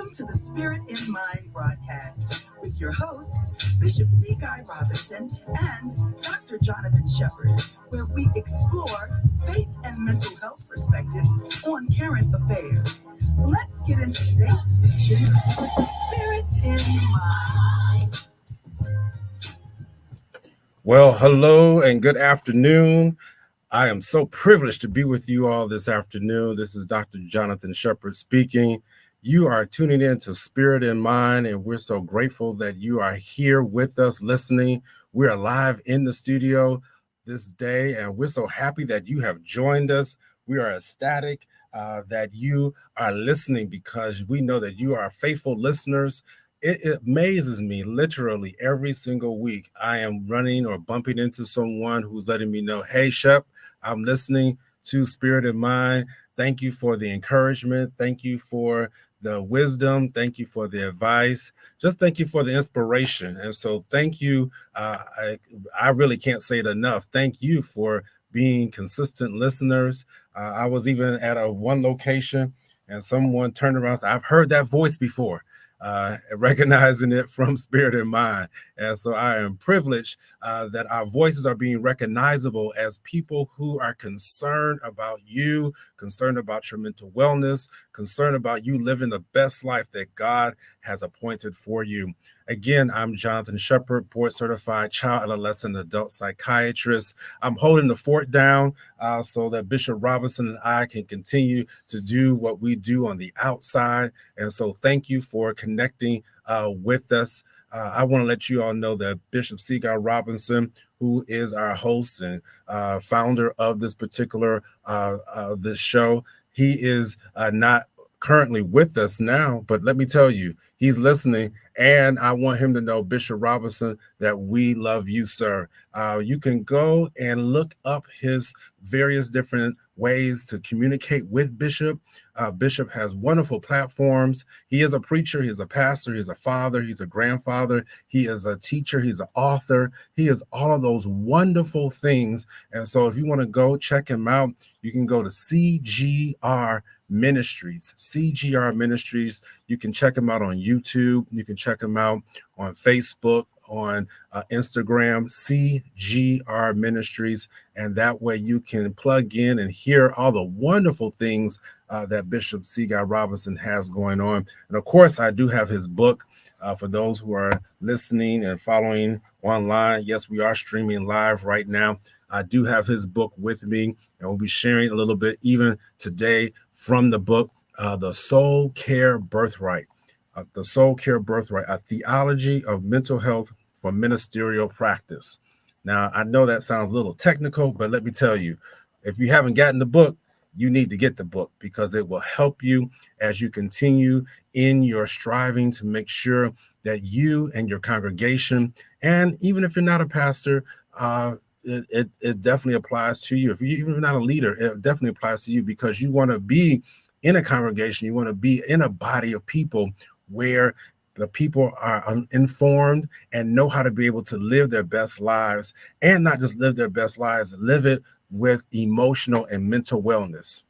Welcome to the Spirit in Mind broadcast with your hosts, Bishop C. Guy Robinson and Dr. Jonathan Shepherd, where we explore faith and mental health perspectives on current affairs. Let's get into today's discussion with the Spirit in Mind. Well, hello and good afternoon. I am so privileged to be with you all this afternoon. This is Dr. Jonathan Shepherd speaking. You are tuning in to Spirit in Mind, and we're so grateful that you are here with us listening. We are live in the studio this day, and we're so happy that you have joined us. We are ecstatic that you are listening because we know that you are faithful listeners. It amazes me literally every single week. I am running or bumping into someone who's letting me know, hey, Shep, I'm listening to Spirit in Mind. Thank you for the encouragement. Thank you for the wisdom. Thank you for the advice. Just thank you for the inspiration. And so thank you. I really can't say it enough. Thank you for being consistent listeners. I was even at one location and someone turned around and said, I've heard that voice before. Recognizing it from Spirit in Mind. And so I am privileged that our voices are being recognizable as people who are concerned about you, concerned about your mental wellness, concerned about you living the best life that God has appointed for you. Again, I'm Jonathan Shepherd, board certified child, adolescent, adult psychiatrist. I'm holding the fort down so that Bishop Robinson and I can continue to do what we do on the outside. And so thank you for connecting with us. I want to let you all know that Bishop C. Guy Robinson, who is our host and founder of this particular this show, he is not currently with us now, but let me tell you, he's listening, and I want him to know, Bishop Robinson, that we love you, sir. You can go and look up his various different ways to communicate with Bishop. Bishop has wonderful platforms. He is a preacher, he's a pastor, he's a father, he's a grandfather, he is a teacher, he's an author. He is all of those wonderful things. And so if you want to go check him out, you can go to CGR Ministries, CGR Ministries. You can check him out on YouTube. You can check him out on Facebook, on Instagram, CGR Ministries. And that way you can plug in and hear all the wonderful things that Bishop C. Guy Robinson has going on. And of course, I do have his book for those who are listening and following online. Yes, we are streaming live right now. I do have his book with me, and we'll be sharing a little bit even today from the book, The Soul Care Birthright. The Soul Care Birthright, a theology of mental health for ministerial practice. Now, I know that sounds a little technical, but let me tell you, if you haven't gotten the book, you need to get the book because it will help you as you continue in your striving to make sure that you and your congregation, and even if you're not a pastor, it definitely applies to you. If you even not a leader, it definitely applies to you because you want to be in a congregation, you want to be in a body of people where the people are informed and know how to be able to live their best lives, and not just live their best lives, live it with emotional and mental wellness.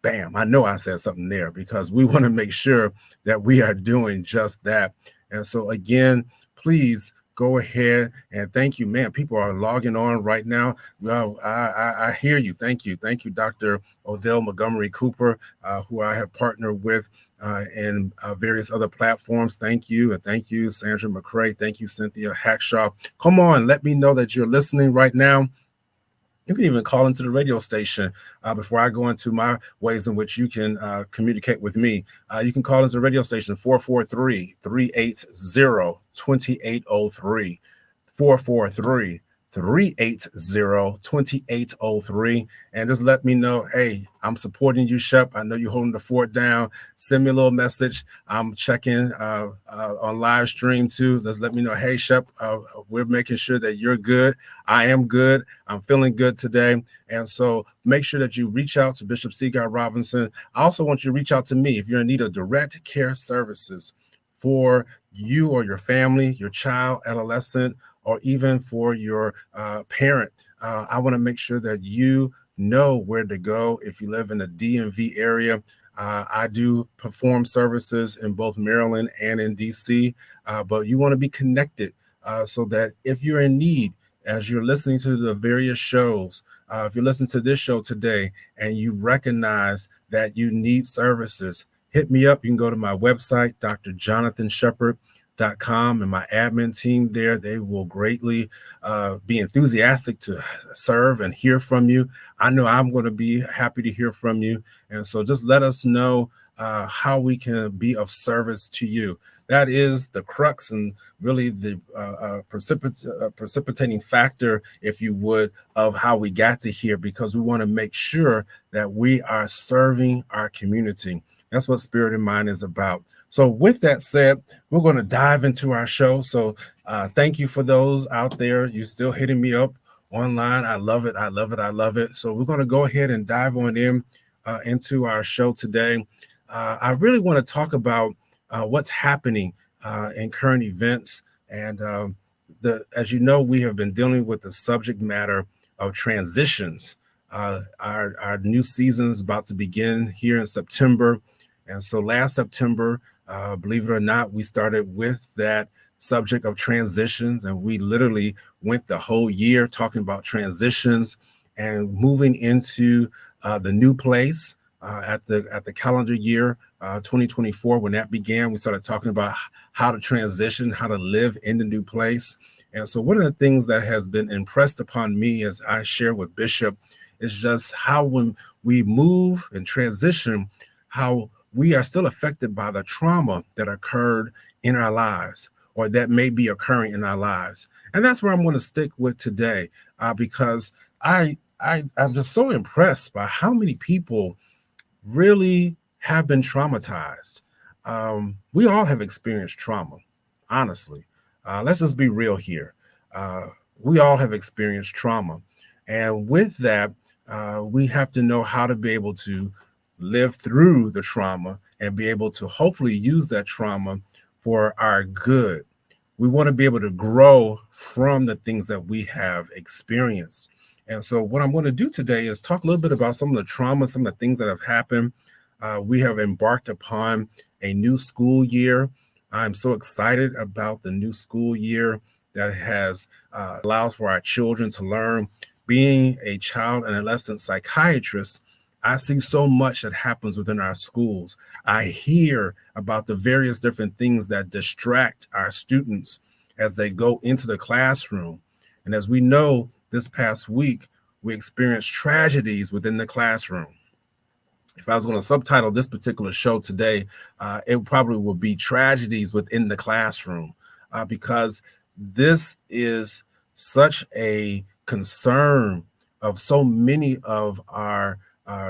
Bam, I know I said something there because we want to make sure that we are doing just that. And so again, please go ahead and thank you, man. People are logging on right now. Well, I hear you. Thank you. Thank you, Dr. Odell Montgomery Cooper, who I have partnered with and various other platforms. Thank you. And thank you, Sandra McCrae. Thank you, Cynthia Hackshaw. Come on, let me know that you're listening right now. You can even call into the radio station before I go into my ways in which you can communicate with me. You can call into the radio station 443-380-2803, 443-380-2803. And just let me know, hey, I'm supporting you, Shep. I know you're holding the fort down. Send me a little message. I'm checking on live stream too. Just let me know, hey, Shep, we're making sure that you're good. I am good. I'm feeling good today. And so make sure that you reach out to Bishop C. Guy Robinson. I also want you to reach out to me if you're in need of direct care services for you or your family, your child, adolescent, or even for your parent. I want to make sure that you know where to go if you live in the DMV area. I do perform services in both Maryland and in DC, but you want to be connected so that if you're in need, as you're listening to the various shows, if you're listening to this show today and you recognize that you need services, hit me up. You can go to my website, drjonathanshepard.com, and my admin team there. They will greatly be enthusiastic to serve and hear from you. I know I'm going to be happy to hear from you. And so just let us know how we can be of service to you. That is the crux and really the precipitating factor, if you would, of how we got to here, because we want to make sure that we are serving our community. That's what Spirit in Mind is about. So with that said, we're going to dive into our show. So thank you for those out there. You're still hitting me up online. I love it. I love it. I love it. So we're going to go ahead and dive on into our show today. I really want to talk about what's happening in current events. And as you know, we have been dealing with the subject matter of transitions. Our new season is about to begin here in September. And so last September, believe it or not, we started with that subject of transitions. And we literally went the whole year talking about transitions and moving into the new place at the calendar year 2024. When that began, we started talking about how to transition, how to live in the new place. And so one of the things that has been impressed upon me as I share with Bishop is just how when we move and transition, how we are still affected by the trauma that occurred in our lives or that may be occurring in our lives. And that's where I'm going to stick with today because I'm just so impressed by how many people really have been traumatized. We all have experienced trauma, honestly. Let's just be real here. We all have experienced trauma. And with that, we have to know how to be able to live through the trauma and be able to hopefully use that trauma for our good. We want to be able to grow from the things that we have experienced. And so what I'm going to do today is talk a little bit about some of the trauma, some of the things that have happened. We have embarked upon a new school year. I'm so excited about the new school year that has allows for our children to learn. Being a child and adolescent psychiatrist, I see so much that happens within our schools. I hear about the various different things that distract our students as they go into the classroom. And as we know, this past week, we experienced tragedies within the classroom. If I was going to subtitle this particular show today, it probably would be Tragedies Within the Classroom, because this is such a concern of so many of our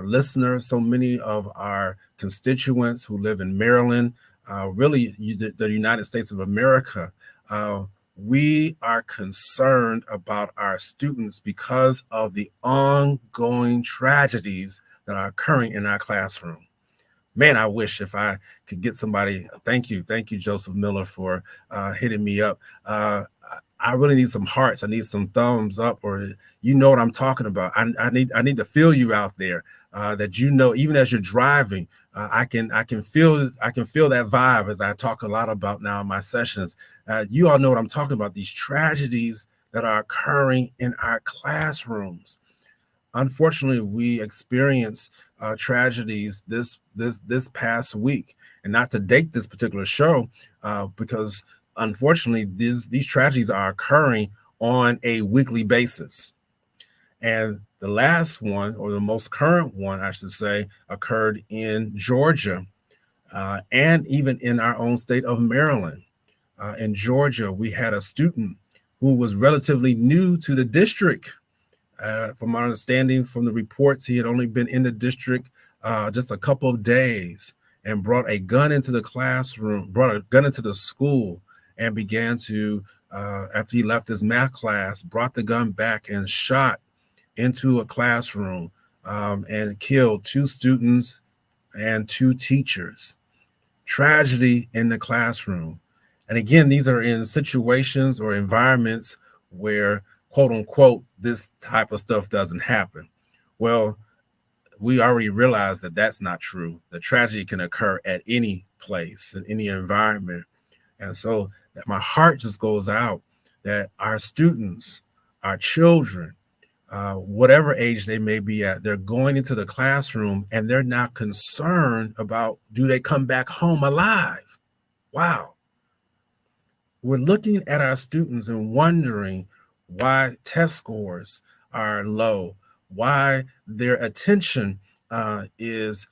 listeners, so many of our constituents who live in Maryland, really the United States of America. We are concerned about our students because of the ongoing tragedies that are occurring in our classroom. Man, I wish if I could get somebody. Thank you, Joseph Miller, for hitting me up. I really need some hearts. I need some thumbs up, or you know what I'm talking about. I need to feel you out there. That you know, even as you're driving, I can feel that vibe as I talk a lot about now in my sessions. You all know what I'm talking about. These tragedies that are occurring in our classrooms. Unfortunately, we experienced tragedies this past week, and not to date this particular show, because unfortunately these tragedies are occurring on a weekly basis. And the last one, or the most current one, I should say, occurred in Georgia, and even in our own state of Maryland. In Georgia, we had a student who was relatively new to the district. From my understanding from the reports, he had only been in the district just a couple of days, and brought a gun into the classroom, brought a gun into the school, and began to, after he left his math class, brought the gun back and shot into a classroom and killed 2 students and 2 teachers. Tragedy in the classroom. And again, these are in situations or environments where, quote unquote, this type of stuff doesn't happen. Well, we already realize that that's not true. The tragedy can occur at any place, in any environment. And so that my heart just goes out that our students, our children, whatever age they may be at, they're going into the classroom and they're not concerned about, do they come back home alive? Wow. We're looking at our students and wondering why test scores are low, why their attention is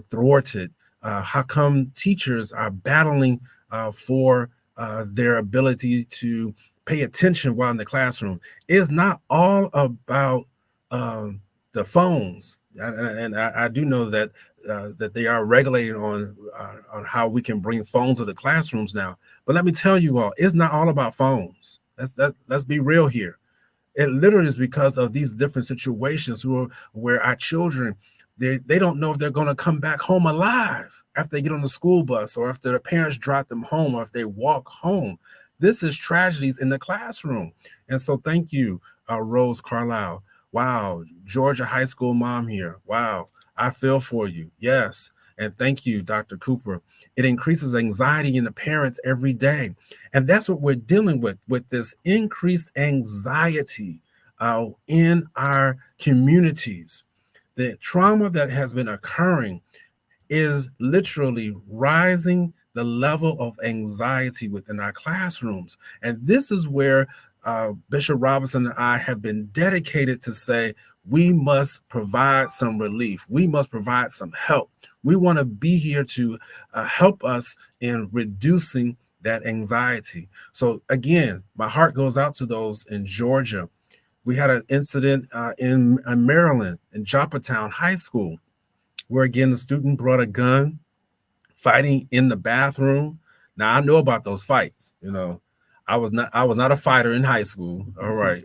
thwarted. How come teachers are battling for their ability to pay attention while in the classroom? It's not all about the phones, and I do know that that they are regulating on how we can bring phones to the classrooms now. But let me tell you all, it's not all about phones. Let's be real here. It literally is because of these different situations where our children, they don't know if they're going to come back home alive after they get on the school bus, or after their parents drop them home, or if they walk home. This is tragedies in the classroom. And so thank you, Rose Carlisle. Wow, Georgia high school mom here. Wow, I feel for you. Yes. And thank you, Dr. Cooper. It increases anxiety in the parents every day. And that's what we're dealing with this increased anxiety in our communities. The trauma that has been occurring is literally rising the level of anxiety within our classrooms. And this is where Bishop Robinson and I have been dedicated to say, we must provide some relief. We must provide some help. We want to be here to help us in reducing that anxiety. So again, my heart goes out to those in Georgia. We had an incident in Maryland, in Joppatown High School, where again, the student brought a gun, fighting in the bathroom. Now I know about those fights. I was not a fighter in high school. All right.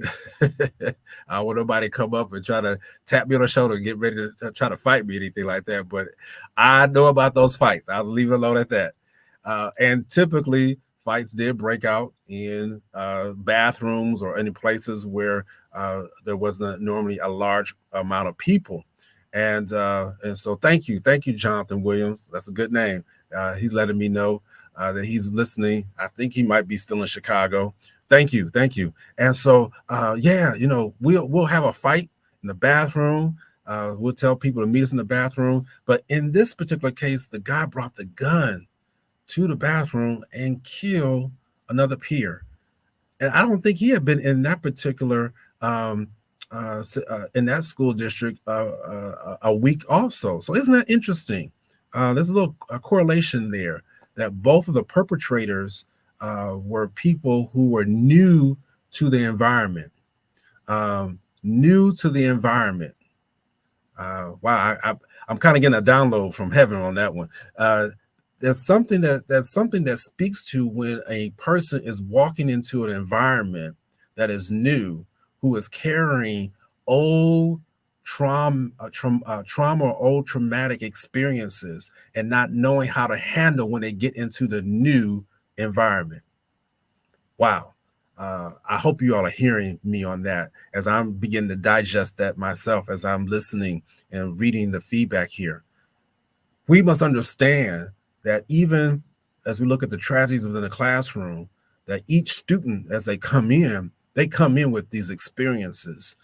I want nobody come up and try to tap me on the shoulder and get ready to try to fight me, anything like that. But I know about those fights. I'll leave it alone at that. And typically fights did break out in bathrooms or any places where there wasn't normally a large amount of people. And so thank you, Jonathan Williams. That's a good name. He's letting me know that he's listening. I think he might be still in Chicago. Thank you. And so we'll have a fight in the bathroom. We'll tell people to meet us in the bathroom. But in this particular case, the guy brought the gun to the bathroom and killed another peer. And I don't think he had been in that particular in that school district a week also. So isn't that interesting? There's a correlation there, that both of the perpetrators were people who were new to the environment. Wow, I'm kind of getting a download from heaven on that one. That's something that speaks to when a person is walking into an environment that is new, who is carrying old trauma or old traumatic experiences and not knowing how to handle when they get into the new environment. Wow. I hope you all are hearing me on that as I'm beginning to digest that myself, as I'm listening and reading the feedback here. We must understand that even as we look at the tragedies within the classroom, that each student, as they come in with these experiences.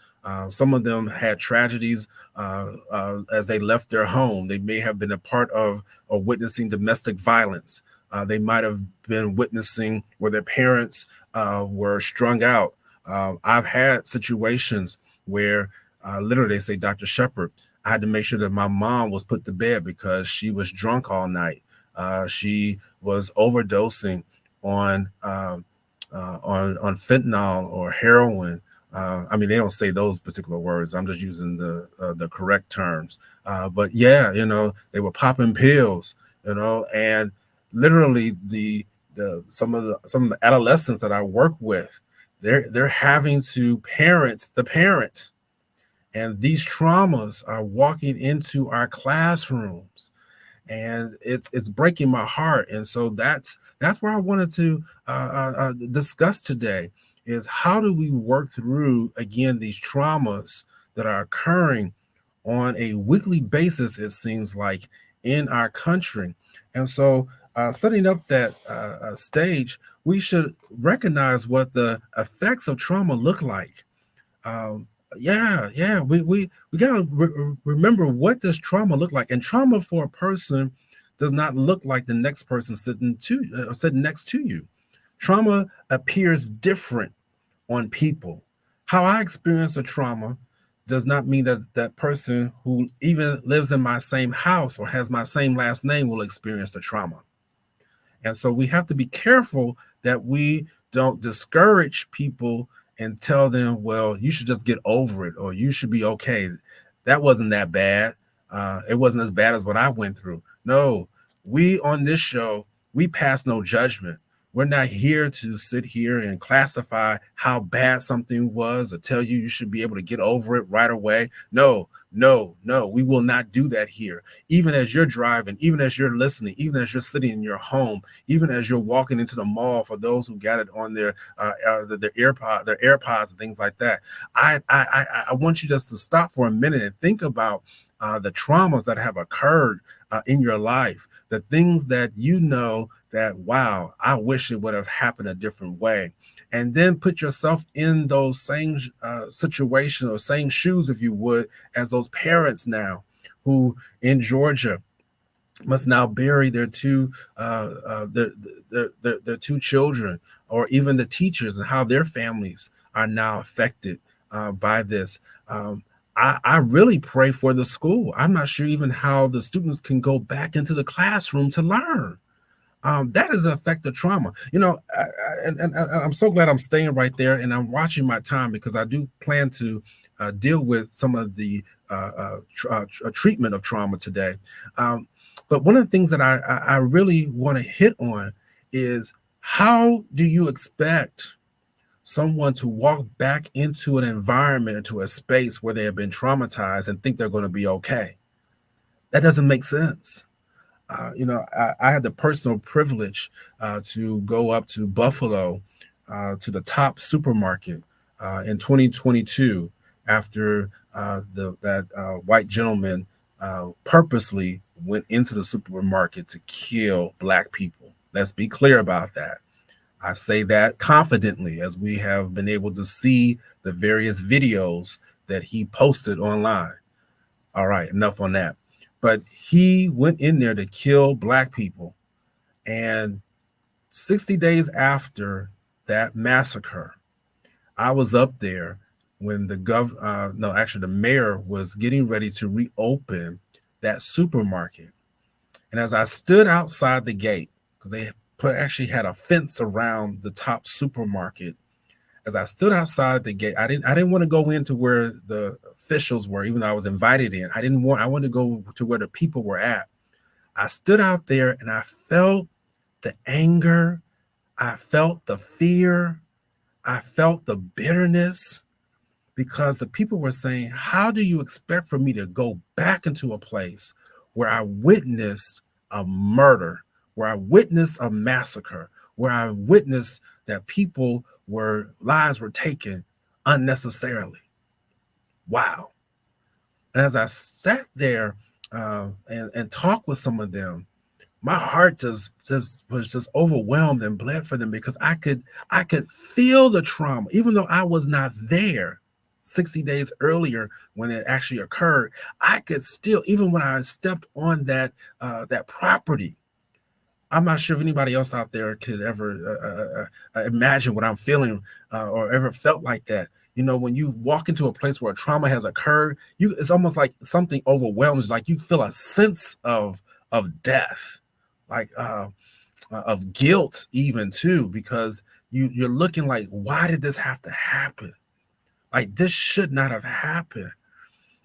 Some of them had tragedies as they left their home. They may have been a part of or witnessing domestic violence. They might have been witnessing where their parents were strung out. I've had situations where literally they say, Dr. Shepherd, I had to make sure that my mom was put to bed because she was drunk all night. She was overdosing on fentanyl or heroin. I mean, they don't say those particular words. I'm just using the correct terms. But yeah, they were popping pills, and literally some of the adolescents that I work with, they're having to parent the parent, and these traumas are walking into our classrooms. And it's breaking my heart. And so that's where I wanted to discuss today is how do we work through, again, these traumas that are occurring on a weekly basis, it seems like, in our country. And so, setting up that stage, we should recognize what the effects of trauma look like. um, yeah, we gotta remember, what does trauma look like? And trauma for a person does not look like the next person sitting next to you. Trauma appears different on people. How I experience a trauma does not mean that that person who even lives in my same house or has my same last name will experience the trauma. And so we have to be careful that we don't discourage people and tell them, well, you should just get over it, or you should be okay. That wasn't that bad. It wasn't as bad as what I went through. No, we on this show, we pass no judgment. We're not here to sit here and classify how bad something was or tell you should be able to get over it right away. No, no, no, we will not do that here. Even as you're driving, even as you're listening, even as you're sitting in your home, even as you're walking into the mall, for those who got it on their AirPods and things like that, I want you just to stop for a minute and think about the traumas that have occurred in your life, the things that you know that, wow, I wish it would have happened a different way. And then put yourself in those same situations or same shoes, if you would, as those parents now who in Georgia must now bury their their two children, or even the teachers and how their families are now affected by this. I really pray for the school. I'm not sure even how the students can go back into the classroom to learn. That is an effect of trauma. And I'm so glad I'm staying right there and I'm watching my time, because I do plan to deal with some of the treatment of trauma today. But one of the things that I really want to hit on is, how do you expect someone to walk back into an environment, into a space where they have been traumatized, and think they're going to be okay? That doesn't make sense. I had the personal privilege to go up to Buffalo to the Top supermarket in 2022, after that white gentleman purposely went into the supermarket to kill Black people. Let's be clear about that. I say that confidently, as we have been able to see the various videos that he posted online. All right, enough on that. But he went in there to kill Black people. And 60 days after that massacre, I was up there when the mayor was getting ready to reopen that supermarket. And as I stood outside the gate, because they actually had a fence around the Top supermarket, as I stood outside the gate, I didn't want to go into where the officials were, even though I was invited in. I wanted to go to where the people were at. I stood out there and I felt the anger, I felt the fear, I felt the bitterness, because the people were saying, how do you expect for me to go back into a place where I witnessed a murder, where I witnessed a massacre, where I witnessed that lives were taken unnecessarily? Wow. And as I sat there and talked with some of them, my heart just was just overwhelmed and bled for them, because I could feel the trauma, even though I was not there 60 days earlier when it actually occurred. I could still, even when I stepped on that property, I'm not sure if anybody else out there could ever imagine what I'm feeling or ever felt like that. When you walk into a place where a trauma has occurred, it's almost like something overwhelms. Like you feel a sense of death, like of guilt, even too, because you're looking like, why did this have to happen? Like, this should not have happened.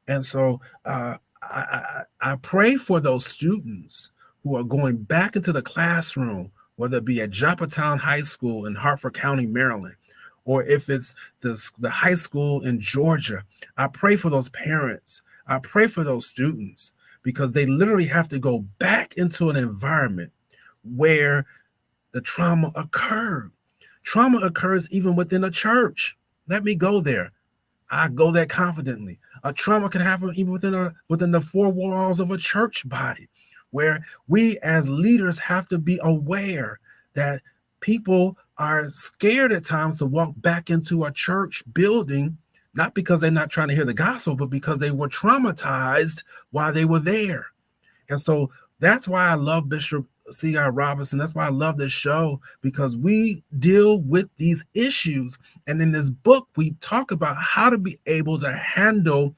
And so I pray for those students who are going back into the classroom, whether it be at Joppatown High School in Hartford County, Maryland, or if it's the high school in Georgia. I pray for those parents. I pray for those students, because they literally have to go back into an environment where the trauma occurred. Trauma occurs even within a church. Let me go there. I go there confidently. A trauma can happen even within the four walls of a church body, where we as leaders have to be aware that people are scared at times to walk back into a church building, not because they're not trying to hear the gospel, but because they were traumatized while they were there. And so that's why I love Bishop C.I. Robinson. That's why I love this show, because we deal with these issues. And in this book, we talk about how to be able to handle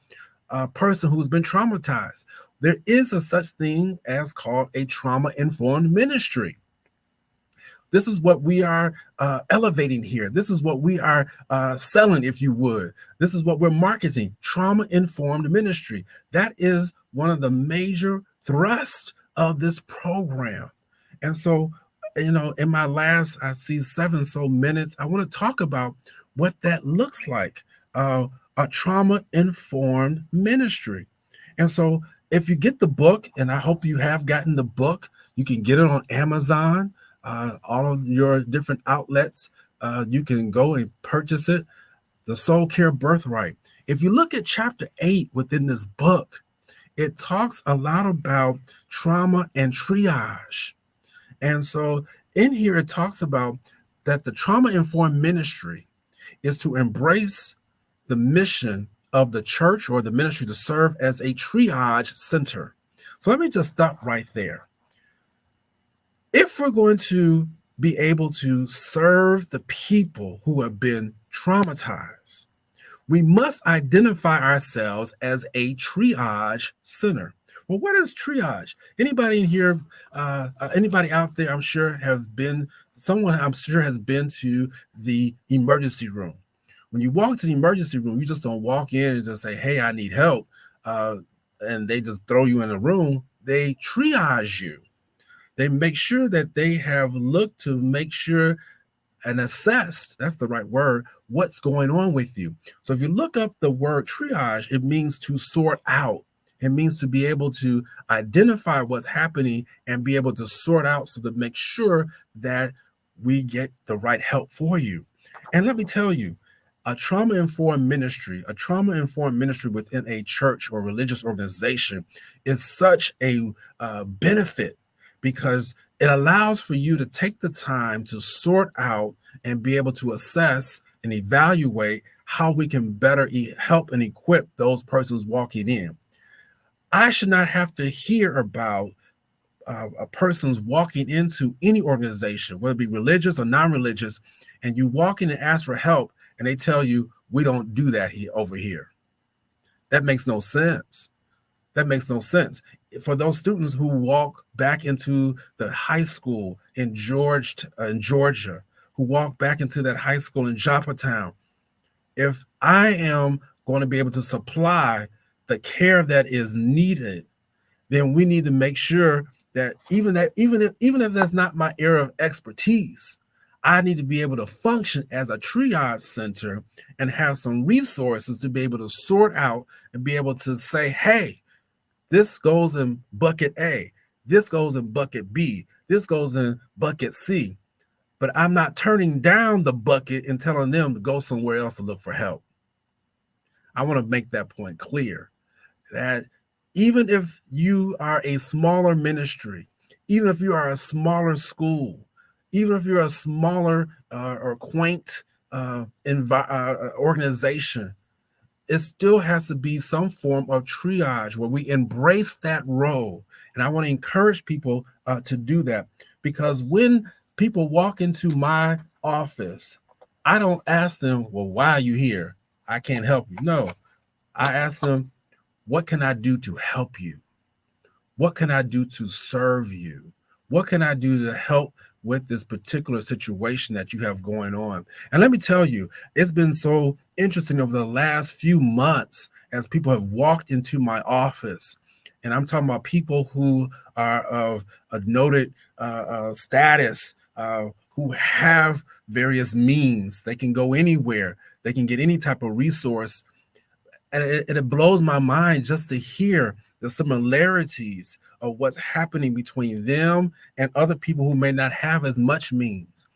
a person who's been traumatized. There is a such thing as called a trauma-informed ministry. This is what we are elevating here. This is what we are selling, if you would. This is what we're marketing, trauma-informed ministry. That is one of the major thrusts of this program. And so, in my last, I see 7 minutes, I want to talk about what that looks like, a trauma-informed ministry. And so if you get the book, and I hope you have gotten the book, you can get it on Amazon, all of your different outlets. You can go and purchase it, The Soul Care Birthright. If you look at chapter 8 within this book, it talks a lot about trauma and triage. And so in here, it talks about that the trauma-informed ministry is to embrace the mission of the church or the ministry to serve as a triage center. So let me just stop right there. If we're going to be able to serve the people who have been traumatized, we must identify ourselves as a triage center. Well, what is triage? Anybody in here, anybody out there, I'm sure has been to the emergency room. When you walk to the emergency room, you just don't walk in and just say, hey, I need help. And they just throw you in a room. They triage you. They make sure that they have looked to make sure and assessed, that's the right word, what's going on with you. So if you look up the word triage, it means to sort out. It means to be able to identify what's happening and be able to sort out, so to make sure that we get the right help for you. And let me tell you, a trauma-informed ministry within a church or religious organization is such a benefit, because it allows for you to take the time to sort out and be able to assess and evaluate how we can better help and equip those persons walking in. I should not have to hear about a person's walking into any organization, whether it be religious or non-religious, and you walk in and ask for help, and they tell you, we don't do that over here. That makes no sense. That makes no sense. For those students who walk back into the high school in Georgia, who walk back into that high school in Joppatown, if I am going to be able to supply the care that is needed, then we need to make sure that even if that's not my area of expertise, I need to be able to function as a triage center and have some resources to be able to sort out and be able to say, hey, this goes in bucket A, this goes in bucket B, this goes in bucket C. But I'm not turning down the bucket and telling them to go somewhere else to look for help. I want to make that point clear, that even if you are a smaller ministry, even if you are a smaller school, even if you're a smaller or quaint organization, it still has to be some form of triage where we embrace that role. And I want to encourage people to do that, because when people walk into my office, I don't ask them, well, why are you here? I can't help you. No, I ask them, what can I do to help you? What can I do to serve you? What can I do to help with this particular situation that you have going on? And let me tell you, it's been so interesting over the last few months as people have walked into my office. And I'm talking about people who are of a noted status, who have various means. They can go anywhere. They can get any type of resource. And it blows my mind just to hear the similarities of what's happening between them and other people who may not have as much means,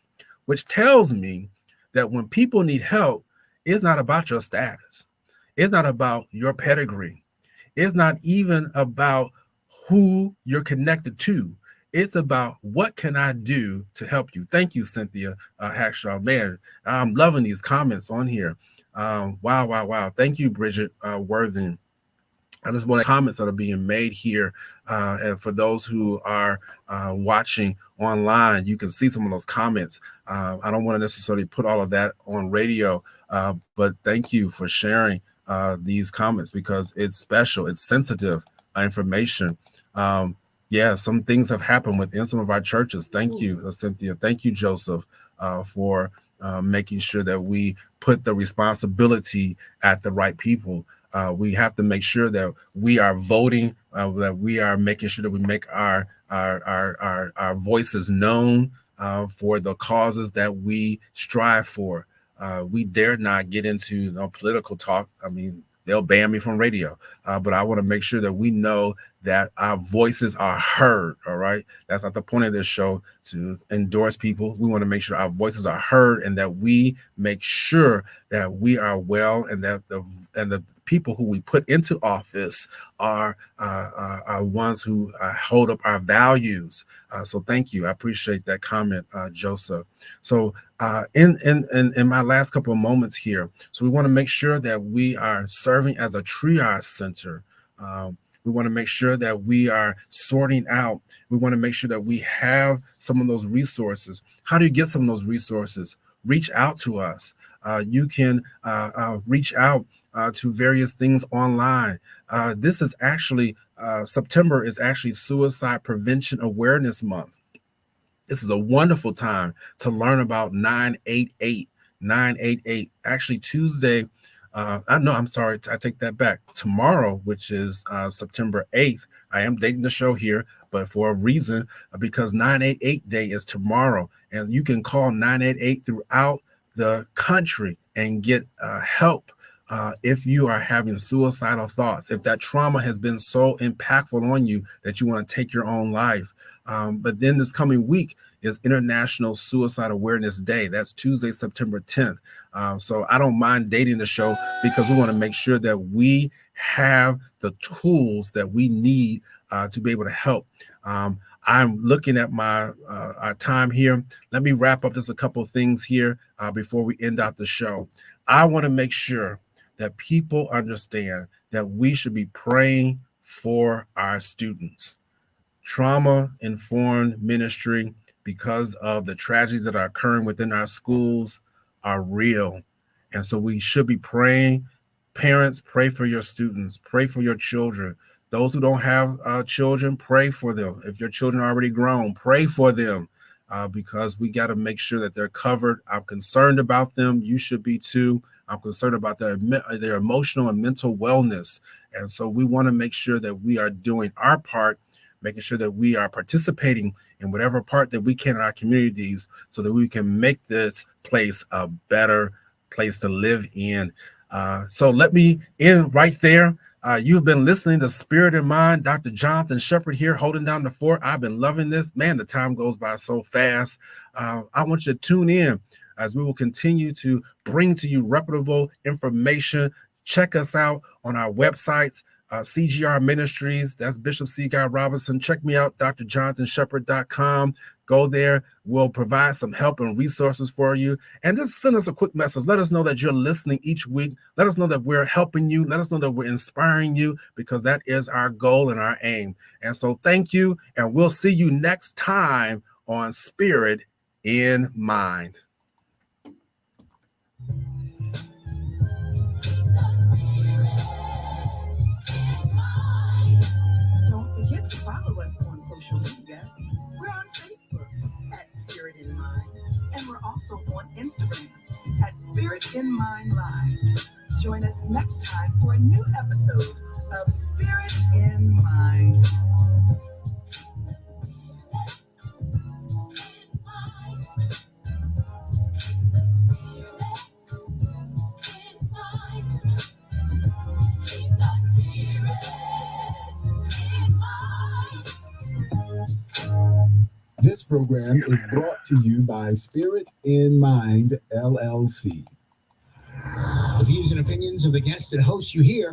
which tells me that when people need help, it's not about your status. It's not about your pedigree. It's not even about who you're connected to. It's about what can I do to help you. Thank you, Cynthia Hackshaw. Man, I'm loving these comments on here. Wow, wow, wow. Thank you, Bridget Worthing. I just want to comments that are being made here. And for those who are watching online, you can see some of those comments. I don't want to necessarily put all of that on radio, but thank you for sharing these comments because it's special, it's sensitive information. Yeah, some things have happened within some of our churches. Thank you, Cynthia. Thank you, Joseph, for making sure that we put the responsibility at the right people. We have to make sure that we are voting, that we are making sure that we make our voices known for the causes that we strive for. We dare not get into political talk. I mean, they'll ban me from radio, but I want to make sure that we know that our voices are heard. All right. That's not the point of this show, to endorse people. We want to make sure our voices are heard and that we make sure that we are well and that the people who we put into office are ones who hold up our values. So thank you. I appreciate that comment, Joseph. So in my last couple of moments here, so we want to make sure that we are serving as a triage center. We want to make sure that we are sorting out. We want to make sure that we have some of those resources. How do you get some of those resources? Reach out to us. You can reach out to various things online. This is actually, September is actually Suicide Prevention Awareness Month. This is a wonderful time to learn about 988. 988. Actually, Tuesday, I'm sorry, I take that back. Tomorrow, which is September 8th, I am dating the show here, but for a reason, because 988 Day is tomorrow. And you can call 988 throughout the country and get help if you are having suicidal thoughts, if that trauma has been so impactful on you that you want to take your own life. But then this coming week is International Suicide Awareness Day. That's Tuesday, September 10th. So I don't mind dating the show because we want to make sure that we have the tools that we need to be able to help. I'm looking at our time here. Let me wrap up just a couple of things here before we end out the show. I want to make sure that people understand that we should be praying for our students. Trauma-informed ministry, because of the tragedies that are occurring within our schools, are real. And so we should be praying. Parents, pray for your students. Pray for your children. Those who don't have children, pray for them. If your children are already grown, pray for them because we got to make sure that they're covered. I'm concerned about them. You should be too. I'm concerned about their emotional and mental wellness. And so we want to make sure that we are doing our part, making sure that we are participating in whatever part that we can in our communities so that we can make this place a better place to live in. So let me end right there. You've been listening to Spirit in Mind. Dr. Jonathan Shepherd here, holding down the fort. I've been loving this. Man, the time goes by so fast. I want you to tune in as we will continue to bring to you reputable information. Check us out on our websites, CGR Ministries. That's Bishop C. Guy Robinson. Check me out, drjonathanshepherd.com. Go there. We'll provide some help and resources for you. And just send us a quick message. Let us know that you're listening each week. Let us know that we're helping you. Let us know that we're inspiring you, because that is our goal and our aim. And so thank you. And we'll see you next time on Spirit in Mind. Don't forget to follow us on social media. We're on Facebook at Spirit in Mind, and we're also on Instagram at Spirit in Mind Live. Join us next time for a new episode of Spirit in Mind. This program is brought to you by Spirit in Mind, LLC. The views and opinions of the guests and hosts you hear